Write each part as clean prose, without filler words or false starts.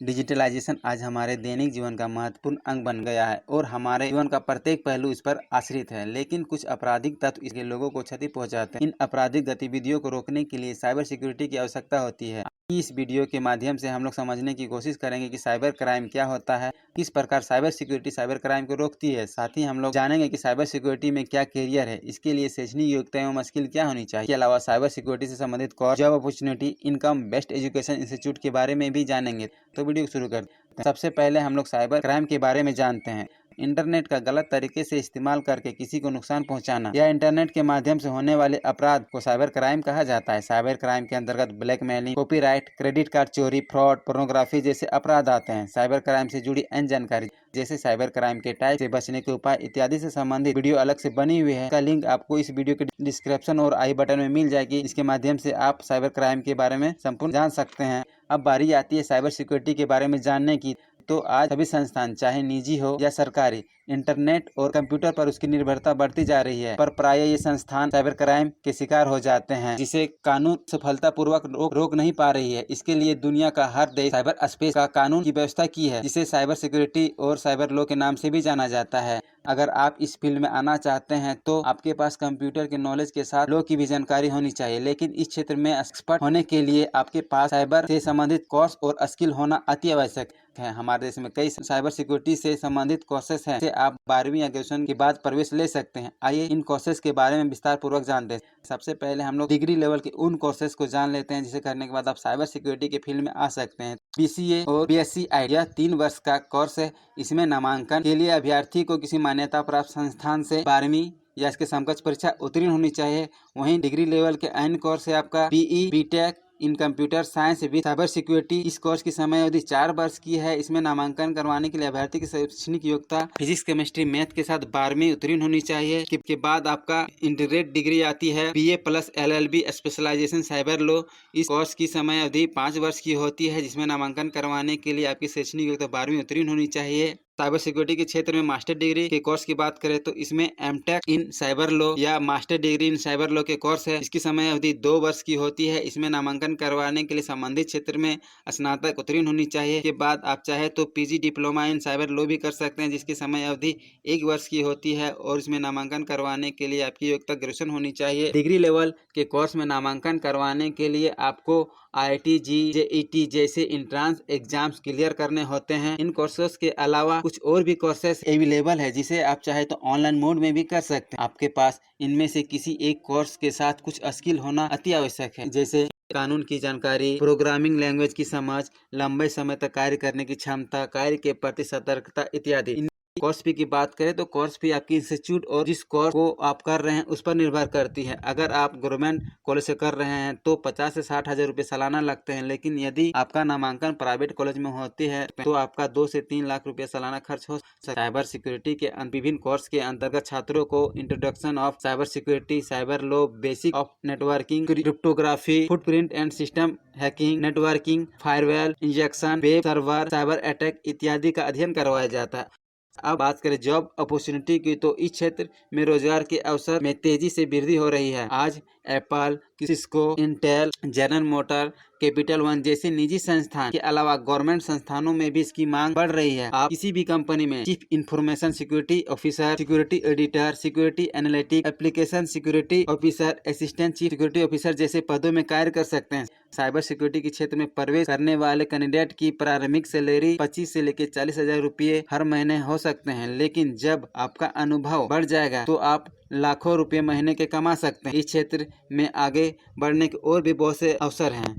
Digitalisation आज हमारे दैनिक जीवन का महत्वपूर्ण अंग बन गया है और हमारे जीवन का प्रत्येक पहलू इस पर आश्रित है। लेकिन कुछ आपराधिक तत्व इसके लोगों को क्षति पहुंचाते हैं। इन आपराधिक गतिविधियों को रोकने के लिए साइबर सिक्योरिटी की आवश्यकता होती है। इस वीडियो के माध्यम से हम लोग समझने की कोशिश करेंगे कि साइबर क्राइम क्या होता है, किस प्रकार साइबर सिक्योरिटी साइबर क्राइम को रोकती है। साथ ही हम लोग जानेंगे कि साइबर सिक्योरिटी में क्या कैरियर है, इसके लिए शैक्षणिक योग्यता एवं स्किल क्या होनी चाहिए। इसके अलावा साइबर सिक्योरिटी से संबंधित course, job opportunity, income, best education institute के बारे में भी जानेंगे। तो वीडियो शुरू करते हैं। सबसे पहले हम लोग साइबर क्राइम के बारे में जानते हैं। इंटरनेट का गलत तरीके से इस्तेमाल करके किसी को नुकसान पहुंचाना या इंटरनेट के माध्यम से होने वाले अपराध को साइबर क्राइम कहा जाता है। साइबर क्राइम के अंतर्गत ब्लैकमेलिंग, कॉपीराइट, क्रेडिट कार्ड चोरी, फ्रॉड, पोर्नोग्राफी जैसे अपराध आते हैं। साइबर क्राइम से जुड़ी अन्य जानकारी जैसे साइबर क्राइम के टाइप से बचने के उपाय इत्यादि से संबंधित वीडियो अलग से बनी हुई है। इसका लिंक आपको इस वीडियो के डिस्क्रिप्शन और आई बटन में मिल जाएगी। इसके माध्यम से आप साइबर क्राइम के बारे में संपूर्ण जान सकते हैं। अब बारी आती है साइबर सिक्योरिटी के बारे में जानने की। तो आज सभी संस्थान, चाहे निजी हो या सरकारी, इंटरनेट और कंप्यूटर पर उसकी निर्भरता बढ़ती जा रही है। पर प्राय ये संस्थान साइबर क्राइम के शिकार हो जाते हैं, जिसे कानून सफलतापूर्वक रोक नहीं पा रही है। इसके लिए दुनिया का हर देश साइबर स्पेस का कानून की व्यवस्था की है, जिसे साइबर सिक्योरिटी और साइबर लॉ के नाम से भी जाना जाता है। अगर आप इस फील्ड में आना चाहते हैं तो आपके पास कंप्यूटर के नॉलेज के साथ लॉ की भी जानकारी होनी चाहिए। लेकिन इस क्षेत्र में एक्सपर्ट होने के लिए आपके पास साइबर से संबंधित कोर्स और स्किल होना अति आवश्यक है। हमारे देश में कई साइबर सिक्योरिटी से संबंधित कोर्सेस हैं, जिसे आप 12वीं या ग्रेजुएशन के बाद प्रवेश ले सकते हैं। आइए इन कोर्सेस के बारे में विस्तार पूर्वक जानते हैं। सबसे पहले हम लोग डिग्री लेवल के उन कोर्सेस को जान लेते हैं, जिसे करने के बाद आप साइबर सिक्योरिटी के फील्ड में आ सकते हैं। BCA और BSc यह 3 वर्ष का कोर्स है। इसमें नामांकन के लिए अभ्यर्थी को किसी मान्यता प्राप्त संस्थान से 12वीं या इसके समकक्ष परीक्षा उत्तीर्ण होनी चाहिए। वहीं डिग्री लेवल के अन्य कोर्स है आपका PE, BTech in computer science with cyber security. इस कोर्स की समय अवधि 4 वर्ष की है। इसमें नामांकन करवाने के लिए अभ्यर्थी की शैक्षणिक योग्यता फिजिक्स, केमिस्ट्री, मैथ के साथ 12वीं उत्तीर्ण होनी चाहिए। के बाद आपका इंटीग्रेट डिग्री आती है BA plus LLB specialisation cyber law. इस कोर्स की समय अवधि 5 वर्ष की होती है, जिसमें नामांकन करवाने के लिए आपकी शैक्षणिक योग्यता 12वीं उत्तीर्ण होनी चाहिए। साइबर सिक्योरिटी के क्षेत्र में मास्टर डिग्री के कोर्स की बात करें तो इसमें MTech इन साइबर लॉ या master degree in cyber law के कोर्स है। इसकी समय अवधि 2 वर्ष की होती है। इसमें नामांकन करवाने के लिए संबंधित क्षेत्र में स्नातक उत्तीर्ण होनी चाहिए। के बाद आप चाहे तो PG diploma in cyber law भी कर सकते हैं, जिसकी समय अवधि 1 वर्ष की होती है और इसमें नामांकन करवाने के लिए आपकी योग्यता ग्रेजुएशन होनी चाहिए। डिग्री लेवल के कोर्स में नामांकन करवाने के लिए आपको IIT JEE जैसे इंट्रांस एग्जाम्स क्लियर करने होते हैं। इन कोर्सेस के अलावा कुछ और भी कोर्सेस अवेलेबल है, जिसे आप चाहे तो ऑनलाइन मोड में भी कर सकते हैं। आपके पास इनमें से किसी एक कोर्स के साथ कुछ स्किल होना अति आवश्यक है, जैसे कानून की जानकारी, प्रोग्रामिंग लैंग्वेज की समझ, लंबे समय तक कार्य करने की क्षमता, कार्य के प्रति सतर्कता इत्यादि। कोर्स फी की बात करें तो कोर्स फी आपकी इंस्टीट्यूट और जिस कोर्स को आप कर रहे हैं उस पर निर्भर करती है। अगर आप गवर्नमेंट कॉलेज से कर रहे हैं तो 50 से 60 हजार रुपये सालाना लगते हैं। लेकिन यदि आपका नामांकन प्राइवेट कॉलेज में होती है तो आपका 2 से 3 लाख रुपये सालाना खर्च हो सकता है। साइबर सिक्योरिटी के विभिन्न कोर्स के अंतर्गत छात्रों को introduction of cyber security, cyber law, basic of networking, cryptography, footprint and system hacking, networking, firewall, injection, web server, cyber attack इत्यादि का अध्ययन करवाया जाता है। अब बात करें जॉब अपॉर्चुनिटी की तो इस क्षेत्र में रोजगार के अवसर में तेजी से वृद्धि हो रही है। आज Apple, Cisco, Intel, general motor, capital one जैसे निजी संस्थान के अलावा गवर्नमेंट संस्थानों में भी इसकी मांग बढ़ रही है। आप किसी भी कंपनी में chief information security officer, security editor, security analytic, application security officer, assistant chief security officer जैसे पदों में कार्य कर सकते हैं। साइबर सिक्योरिटी के क्षेत्र में प्रवेश करने वाले कैंडिडेट की प्रारंभिक सैलरी 25 से लेकर 40 हजार रुपये हर महीने हो सकते हैं। लेकिन जब आपका अनुभव बढ़ जाएगा तो आप लाखों रुपए महीने के कमा सकते हैं। इस क्षेत्र में आगे बढ़ने के और भी बहुत से अवसर हैं।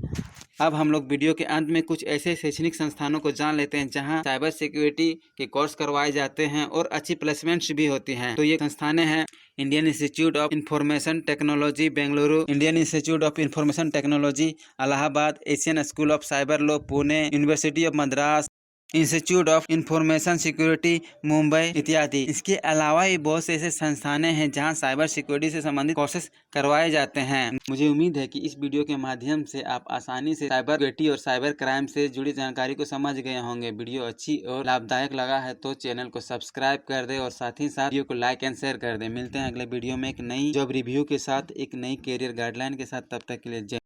अब हम लोग वीडियो के अंत में कुछ ऐसे शैक्षणिक संस्थानों को जान लेते हैं जहां साइबर सिक्योरिटी के कोर्स करवाए जाते हैं और अच्छी प्लेसमेंट्स भी होती हैं। तो ये संस्थानें हैं Indian institute of information technology Bengaluru, Indian institute of information technology Allahabad, Asian school of cyber law Pune, university of Madras, institute of information security Mumbai इत्यादि। इसके अलावा भी बहुत से ऐसे संस्थानें हैं जहां साइबर सिक्योरिटी से संबंधित कोर्सेज करवाए जाते हैं। मुझे उम्मीद है कि इस वीडियो के माध्यम से आप आसानी से साइबर सिक्योरिटी और साइबर क्राइम से जुड़ी जानकारी को समझ गए होंगे। वीडियो अच्छी और लाभदायक लगा है तो चैनल को सब्सक्राइब कर दे और साथ ही साथ वीडियो को लाइक एंड शेयर कर दे। मिलते हैं अगले वीडियो में एक नई जॉब रिव्यू के साथ, एक नई कैरियर गाइडलाइन के साथ। तब तक के लिए जय।